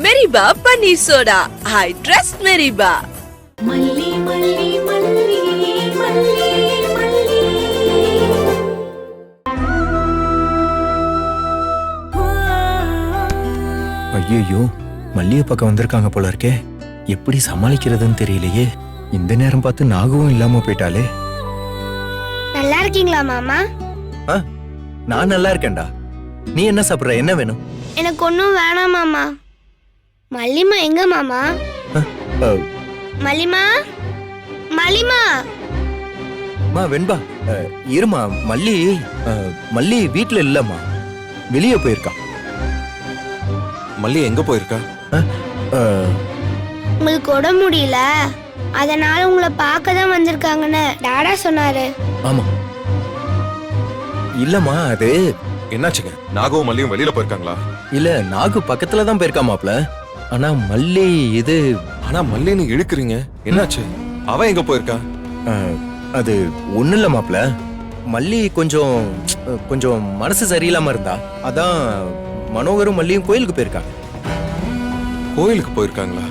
மெரிபா paneer soda. I trust மெரிபா. மல்லி மல்லி மல்லி மல்லி மல்லி. ஐயோ, மல்லிகை பக்கம் வந்திருக்காங்க போல இருக்கே. எப்படி சமாளிக்கிறதுன்னு தெரியலையே. இந்த நேரம் பார்த்து நாகவும் இல்லாம போயிட்டாலே. நல்லா இருக்கீங்களா மாமா? நான் நல்லா இருக்கேன்டா. நீ என்ன சாப்பிடுற? என்ன வேணும்? எனக்கு ஒன்றும் வேணாம் மாமா. மல்லிமா எங்க மாமா? மல்லிமா, மல்லிமா. வெண்பா, இருமா. மல்லி வீட்டுல இல்லம்மா, வெளியே போயிருக்கா. மல்லி எங்க போயிருக்கா? உங்களுக்கு உடம்பு முடியல, அதனால உங்களை பார்க்க தான் வந்திருக்காங்கன்னு டாடா சொன்னாரு. ஆமா. இல்லம்மா, அது என்னாச்சுங்க? நாகவும் மல்லியும் வெளியில போயிருக்காங்களா? இல்ல, நாகு பக்கத்துல தான் போயிருக்கா மாப்ள. ஆனா மல்லி ஆனா மல்லின்னு இழுக்குறீங்க, என்னாச்சு? அவ எங்க போயிருக்கா? அது ஒண்ணு இல்ல மாப்ள. மல்லி கொஞ்சம் மனசு சரியில்லாம இருந்தா, அதான் மனோகரும் மல்லியும் கோயிலுக்கு போயிருக்காங்க. கோயிலுக்கு போயிருக்காங்களா?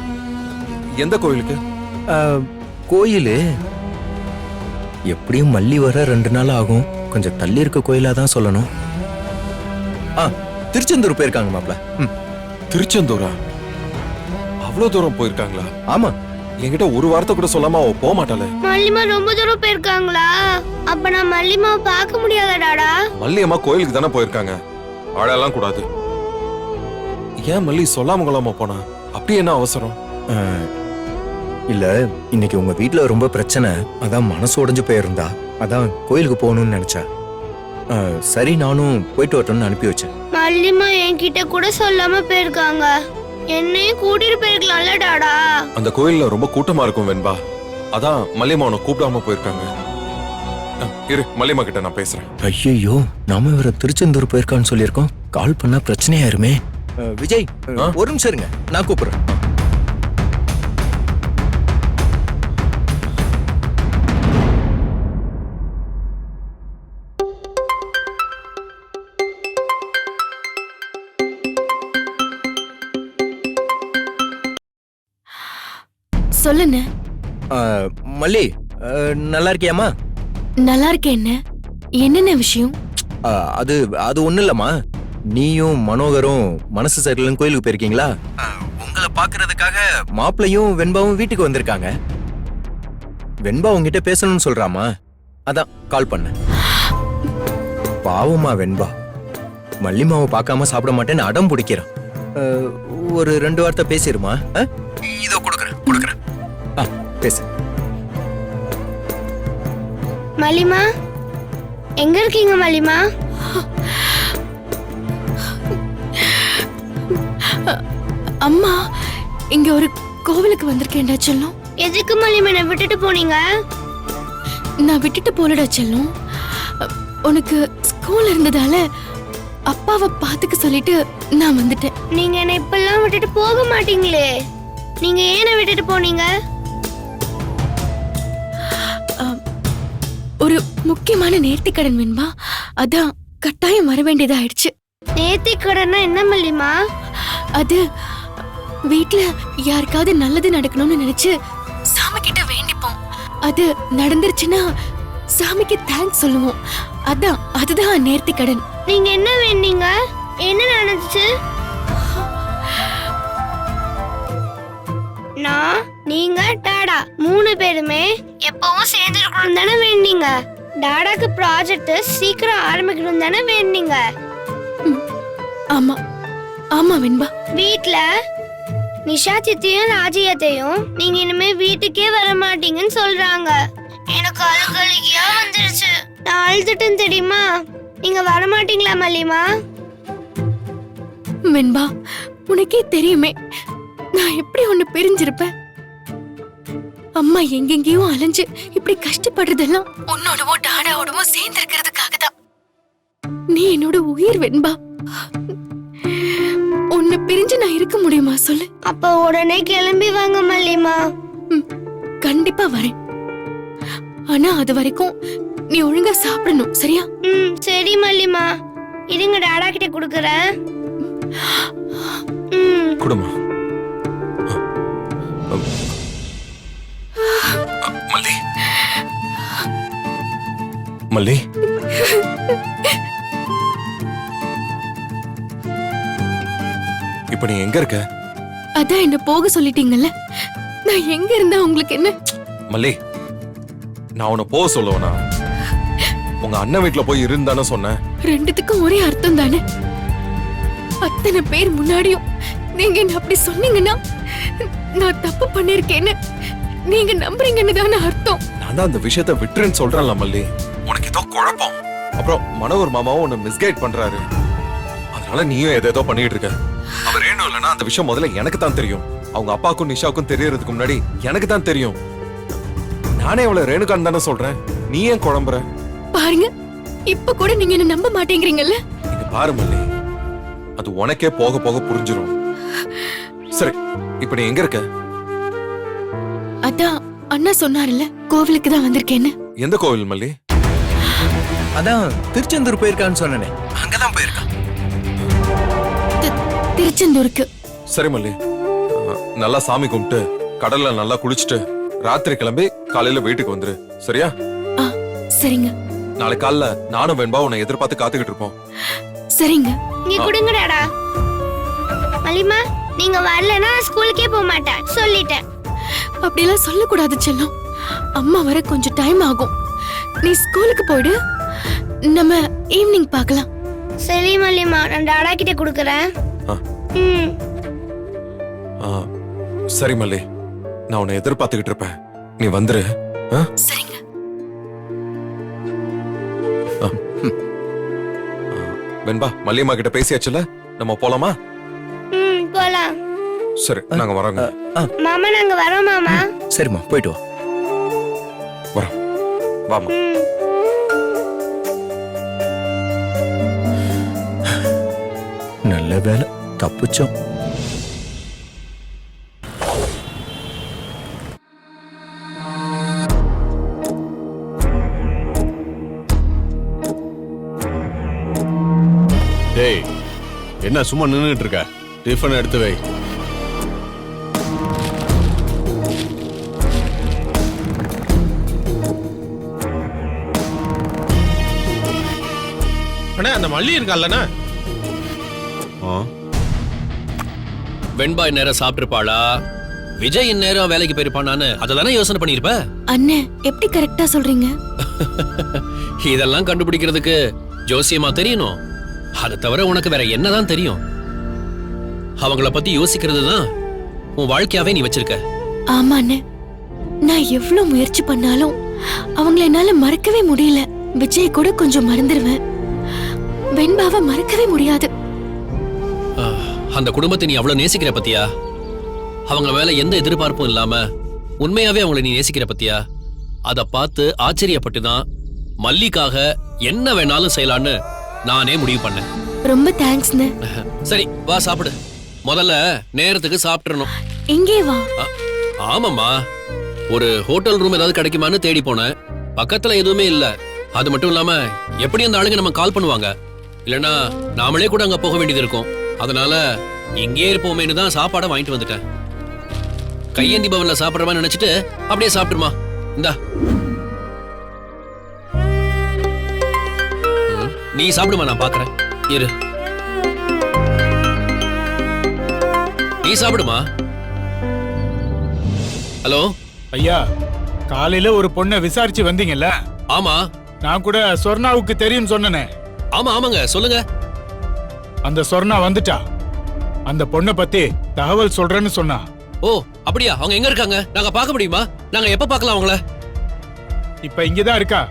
எந்த கோயிலுக்கு? கோயிலு எப்படியும் மல்லி வர 2 நாள் ஆகும். கொஞ்சம் தள்ளி இருக்க கோயிலா தான் சொல்லணும். திருச்செந்தூர் போயிருக்காங்க மாப்ள. திருச்செந்தூரா? அவ்வளவு தூரம் போயிருக்காங்களா? ஆமா. என்கிட்ட ஒரு வார்த்தை கூட சொல்லாம அவ போக மாட்டாளே. மல்லிமா ரொம்ப தூரம் போயிருக்காங்களா? அப்ப நான் மல்லிமாவை பார்க்க முடியாதா டாடா? மல்லி அம்மா கோயிலுக்கு தானே போயிருக்காங்க, அழலாம் கூடாது. ஏன் மல்லி சொல்லாம கொள்ளாம போனா? அப்படி என்ன அவசரம்? இல்ல, இன்னைக்கு உங்க வீட்டுல ரொம்ப பிரச்சனை, அதான் மனசு உடைஞ்சு போயிருந்தா, அதான் கோயிலுக்கு போகணும்னு நினைச்சா. சரி, நானும் போயிட்டு வரட்டும்னு அனுப்பி வச்சேன். மல்லிமா என்கிட்ட கூட சொல்லாம போயிருக்காங்க. என்னையும் கூட்டிட்டு போயிருக்கலாம்ல டாடா? அந்த கோயில்ல ரொம்ப கூட்டமா இருக்கும் வெண்பா, அதான் மல்லியம்மா உன்னை கூப்பிடாம போயிருக்காங்க. இரு, மல்லியம்மா கிட்ட நான் பேசுறேன். ஐயோ, நாம இவர திருச்செந்தூர் போயிருக்கான்னு சொல்லியிருக்கோம். கால் பண்ணா பிரச்சனையாயிருமே. விஜய், ஒரு நிமிஷம் இருங்க, நான் கூப்பிடுறேன். சொல்லுங்க. மல்லி, நல்லா இருக்கியாமா? நல்லா இருக்கேன். என்னென்ன விஷயம்? அது ஒண்ணு இல்லம்மா. நீயும் மனோகரும் மனசு சரியில்லைன்னு கோயிலுக்கு போயிருக்கீங்களா? உங்களை பாக்குறதுக்காக மாப்பிளையும் வெண்பாவும் வீட்டுக்கு வந்திருக்காங்க. வெண்பா உங்ககிட்ட பேசணும்னு சொல்றாமா, அதான் கால் பண்ண. பாவமா வெண்பா, மல்லிமாவை பார்க்காம சாப்பிட மாட்டேன்னு அடம் பிடிக்கிறான். ஒரு 2 வார்த்தை பேசிருமா? இதோ கொடுக்குறேன். பேசு. மல்லிமா, எங்க இருக்கீங்க மல்லிமா? அம்மா, இங்க ஒரு கோவிலுக்கு வந்திருக்கேன்டா செல்லம். எதுக்கு மல்லிமா என்ன விட்டுட்டு போனீங்க? நான் விட்டுட்டு போலடா செல்லம். உனக்கு ஸ்கூல் இருந்ததால அப்பாவை பாத்துக்க சொல்லிட்டு நான் வந்துட்டேன். நீங்க என்ன இப்பெல்லாம் விட்டுட்டு போக மாட்டீங்களே, நீங்க ஏன விட்டுட்டு போனீங்க? ஒரு முக்கியமான நேர்த்திக்கடன் வெண்பா, அதான் கட்டாயம் வர வேண்டியதா ஆயிடுச்சு. நேர்த்திக்கடன்னா என்ன மல்லிமா? அது வீட்ல யாருக்காவது நல்லது நடக்கணும்னு நினைச்சு சாமி கிட்ட வேண்டிப்போம். அது நடந்துருச்சுன்னா சாமிக்கு தேங்க்ஸ் சொல்லுவோம். அதுதான் நேர்த்திக்கடன். நீங்க என்ன வேண்டீங்க? என்ன நடந்துச்சு? நான், நீங்க, டாடா 3 பேருமே எப்பவும் சேர்ந்து இருக்கணும் தானே வேண்டீங்க. டாடாக்கு ப்ராஜெக்ட் சீக்கிரம் ஆரம்பிக்கணும் தானே வேண்டீங்க. ஆமா வெண்பா. வீட்ல நிஷா சித்தியும் ராஜியத்தையும் நீங்க இனிமே வீட்டுக்கே வர மாட்டீங்கன்னு சொல்றாங்க. எனக்கு அழுகலியா வந்துருச்சு. நான் அழுதுட்டேன் தெரியுமா? நீங்க வர மாட்டீங்களா மல்லிமா? வெண்பா, உனக்கே தெரியுமே நான் எப்படி உன்னை பிரிஞ்சிருப்பேன். அம்மா எங்கெங்கேயோ அலைஞ்சு இப்படி கஷ்டப்படுறதெல்லாம் உன்னோடவோ டாடாவோடவோ சேர்ந்து இருக்கிறதுக்காக தான். நீ என்னோட உயிர் வெண்பா. உன்னை பிரிஞ்சு நான் இருக்க முடியுமா சொல்லு? அப்ப உடனே கிளம்பி வாங்க மல்லிமா. கண்டிப்பா வரேன். ஆனா அது வரைக்கும் நீ ஒழுங்கா சாப்பிடணும், சரியா? சரி மல்லிமா, இருங்க டாடா கிட்ட குடுக்கறேன். குடுமா. மல்லி மல்லி இப்ப நீ எங்க இருக்க? அதான் என்ன போக சொல்லிட்டீங்கல்ல, நான் எங்க இருந்தா உங்களுக்கு என்ன? மல்லி, நான் உன்னை போக சொல்லுவேனா? உங்க அண்ணன் வீட்டுல போய் இருந்தானே சொன்னேன். ரெண்டுத்துக்கும் ஒரே அர்த்தம் தானே. அத்தனை பேர் முன்னாடியும் நீங்க என்ன அப்படி சொன்னீங்கன்னா நான் தப்பு பண்ணிருக்கேன்னு நீங்க நம்புறீங்கன்னு தானே அர்த்தம். நான் தான் அந்த விஷயத்தை விட்டுருன்னு சொல்றேன்ல மல்லி. உனக்கு ஏதோ குழப்பம். அப்புறம் மனோகர் மாமாவும் உன்னை மிஸ்கைட் பண்றாரு. அதனால நீயும் ஏதேதோ பண்ணிட்டு இருக்க. அவர் ஏனும் இல்லைன்னா அந்த விஷயம் முதல்ல எனக்கு தான் தெரியும். அவங்க அப்பாவுக்கும் நிஷாவுக்கும் தெரியறதுக்கு முன்னாடி எனக்கு தான் தெரியும். நானே அவளை ரேணுகான்னு தானே சொல்றேன். நீ ஏன் குழம்புற? பாருங்க, இப்ப கூட நீங்க என்ன நம்ப மாட்டேங்கிறீங்கல்ல. இங்க பாரு மல்லி, அது உனக்கே போக போக புரிஞ்சிரும். சரி, இப்ப நீ எங்க இருக்க? அதான் அண்ணா சொன்னார்ல, கோவிலுக்கு தான் வந்திருக்கேன்னு. எந்த கோவில் மல்லி? அதான் திருச்செந்தூர் போயிருக்கான்னு சொன்னனே, அங்கதான் போயிருக்கான். திருச்செந்தூருக்கு. சரி மல்லி, நல்லா சாமி கும்பிட்டு கடல்ல நல்லா குளிச்சுட்டு ராத்திரி கிளம்பி காலையில வீட்டுக்கு வந்துரு. சரியா? சரிங்க. நாளை காலைல நானும் வெண்பா உன்னை எதிர்பார்த்து காத்துக்கிட்டு இருப்போம். சரிங்க. இங்க கொடுங்கடாடா. மலிமா, நீங்க வரலன்னா ஸ்கூலுக்கே போக மாட்டேன் சொல்லிட்டேன். அப்படியெல்லாம் சொல்லக்கூடாது செல்லம். அம்மா வர கொஞ்சம் டைம் ஆகும். நீ ஸ்கூலுக்கு போயிடு, நம்ம ஈவினிங் பார்க்கலாம். சரி மல்லிமா, நான் டாடா கிட்ட கொடுக்கறேன். ம். சரி மல்லி, நான் உன்னை எதிர்பார்த்துக்கிட்டு இருப்பேன். நீ வந்துரு. சரிங்க. வெண்பா, மல்லியம்மா கிட்ட பேசியாச்சுல, நம்ம போலாமா? போலாம். சரி, நாங்க வரோங்க. மாமா, நாங்க வரோம் மாமா. சரிம்மா, போயிட்டு வா. வரோம். வாமா. நல்ல வேலை, தப்பிச்சோம். டேய், என்ன சும்மா நின்னுட்டு இருக்க? டிஃபன் எடுத்து வை. அண்ணா, அந்த மல்லி இருக்கால்லண்ணா, வெண்பா இந்நேரம் சாப்பிட்டிருப்பாளா, விஜய் இந்நேரம் வேலைக்கு போயிருப்பானான்னு அததானே யோசனை பண்ணிருப்ப. அண்ணே, எப்படி கரெக்டா சொல்றீங்க? இதெல்லாம் கண்டுபிடிக்கிறதுக்கு ஜோசியமா தெரியணும். அதை தவிர உனக்கு வேற என்னதான் தெரியும்? அவங்கள பத்தி யோசிக்கிறது தான் உன் வாழ்க்கையாவே நீ வச்சிருக்க. ஆமா அண்ணே, நான் எவ்வளவு முயற்சி பண்ணாலும் அவங்கள என்னால மறக்கவே முடியல. விஜய் கூட கொஞ்சம் மறந்துடுவேன், வெண்பாவை மறக்கவே முடியாது. அந்த குடும்பத்தை நீ அவ்வளவு நேசிக்கிற பத்தியா? அவங்க மேல எந்த எதிர்பார்ப்பும் இல்லாம உண்மையாவே அவங்கள நீ நேசிக்கிற பத்தியா? அத பார்த்து ஆச்சரியப்பட்டுதான் மல்லிக்காக என்ன வேணாலும் செய்யலான்னு நானே முடிவு பண்ணேன். ரொம்ப தேங்க்ஸ்ண்ணே. சரி, வா சாப்பிடு. முதல்ல நேரத்துக்கு சாப்பிட்டுறணும். இங்கே வா. ஆமாம்மா, ஒரு ஹோட்டல் ரூம் ஏதாவது கிடைக்குமான்னு தேடி போனேன். பக்கத்துல எதுவுமே இல்ல. அது மட்டும் இல்லாம எப்படி அந்த ஆளுங்க நம்ம கால் பண்ணுவாங்க, இல்லனா நாமளே கூட அங்க போக வேண்டியது இருக்கும். அதனால இங்கே இருப்போமேனு தான் சாப்பாடை வாங்கிட்டு வந்துட்டேன். கையேந்தி பவன்ல சாப்பிடுற மாதிரி நினைச்சிட்டு அப்படியே சாப்பிட்டுருமா. இந்தா, நீ சாப்பிடுமா, நான் பாக்குறேன். இரு, நீ சாப்பிடுமா. ஹலோ ஐயா, காலையில ஒரு பொண்ணை விசாரிச்சு வந்தீங்கல்ல? ஆமா. நான் கூட சொர்ணாவுக்கு தெரியும் சொன்னனே. ஆமா ஆமாங்க, சொல்லுங்க. அந்த சொர்ணா வந்துட்டா. அந்த பொண்ணை பத்தி தகவல் சொல்றேன்னு சொன்னா. ஓ, அப்படியா? அவங்க எங்க இருக்காங்க? நாங்க பார்க்க முடியுமா? நாங்க எப்ப பார்க்கலாம் அவங்கள? இப்ப இங்கதான் இருக்கா.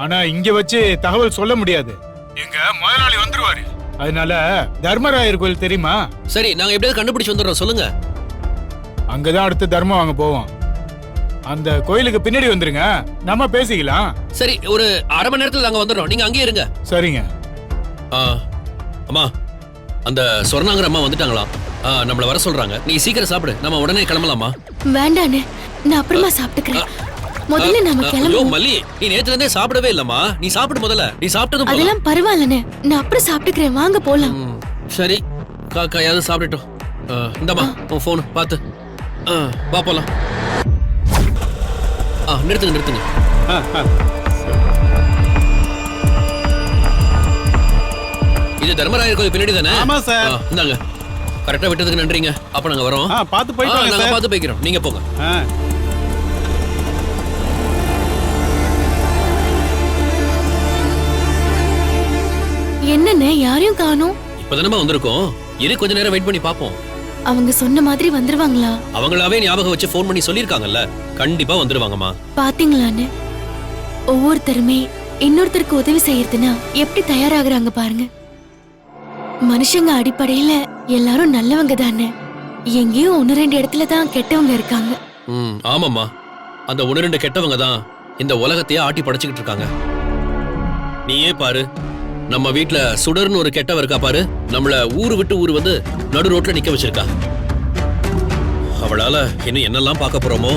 ஆனா இங்க வச்சு தகவல் சொல்ல முடியாது. எங்க முதலாளி வந்துருவாரு. அதனால தர்மராயர் கோயில் தெரியுமா? சரி, நாங்க எப்படியாவது கண்டுபிடிச்சு வந்துடுறோம், சொல்லுங்க. அங்கதான் அடுத்து தர்மம் வாங்க போவோம். அந்த கோயிலுக்கு பின்னாடி வந்துருங்க, நம்ம பேசிக்கலாம். சரி, ஒரு அரை மணி நேரத்துல நாங்க வந்துடுறோம், நீங்க அங்கேயே இருங்க. சரிங்க. அம்மா, அந்த சொர்ணாங்கிற அம்மா வந்துட்டாங்களாம். நம்மள வர சொல்றாங்க. நீ சீக்கிரம் சாப்பிடு, நம்ம உடனே கிளம்பலாமா? வேண்டாண்ணே, நான் அப்புறமா சாப்பிட்டுக்கிறேன். முதல்ல நாம ஐயோ கிளம்புவோம். மல்லி, நீ நேத்துல இருந்தே சாப்பிடவே இல்லம்மா. நீ சாப்பிடு முதல்ல. நீ சாப்பிட்டதும் போதும். அதெல்லாம் பரவாயில்லண்ணே, நான் அப்புறம் சாப்பிட்டுக்கிறேன். வாங்க போலாம். சரி, காக்காயாவது சாப்பிட்டுட்டோம். இந்தம்மா உன் போன் பார்த்து. வா போலாம். நிறுத்துங்க நிறுத்துங்க. இது தர்மராயர் கோயில் பின்னாடி தானே? ஆமா சார். இந்தாங்க. கரெக்டா விட்டதுக்கு நன்றிங்க. அப்ப நாங்க வரோம். பாத்து போயிட்டு வாங்க நாங்க சார். பாத்து போய்க்கிறோம். நீங்க போங்க. என்னன்னு யாரையும் காணோம்? இப்பதானமா வந்திருக்கோம். இரு கொஞ்ச நேரம் வெயிட் பண்ணி பாப்போம். அவங்க சொன்ன மாதிரி வந்துருவாங்களா? அவங்களாவே ஞாபகம் வச்சு ஃபோன் பண்ணி சொல்லிருக்காங்கல்ல, கண்டிப்பா வந்துருவாங்கம்மா. பாத்தீங்களான்னு ஒவ்வொருத்தருமே இன்னொருத்தருக்கு உதவி செய்யறதுன்னா எப்படி தயாராகுறாங்க பாருங்க. மனுஷங்க அடிப்படையில எல்லாரும் நல்லவங்க தானே. எங்கேயோ 1-2 இடத்துல தான் கெட்டவங்க இருக்காங்க. ஆமாம்மா, அந்த 1-2 கெட்டவங்க தான் இந்த உலகத்தையே ஆட்டி படைச்சுக்கிட்டு இருக்காங்க. நீயே பாரு, நம்ம வீட்ல சுடர்னு ஒரு கெட்டவ இருக்கா பாரு. நம்மள ஊரு விட்டு ஊரு வந்து நடு ரோட்ல நிக்க வச்சிருக்கா. அவளால இன்னும் என்னெல்லாம் பார்க்க போறோமோ.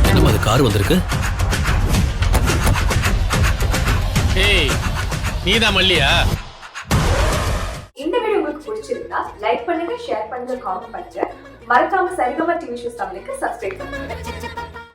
என்னம்மா அது கார் வந்திருக்கு? ஏய், நீதான் மல்லியா? இந்த வீடியோ உங்களுக்கு பிடிச்சிருந்தா லைக் பண்ணுங்க, ஷேர் பண்ணுங்க, காமெண்ட் பண்ணுங்க. மறக்காம சரிகமா டிவி ஷோஸ் தமிழுக்கு சப்ஸ்கிரைப் பண்ணுங்க.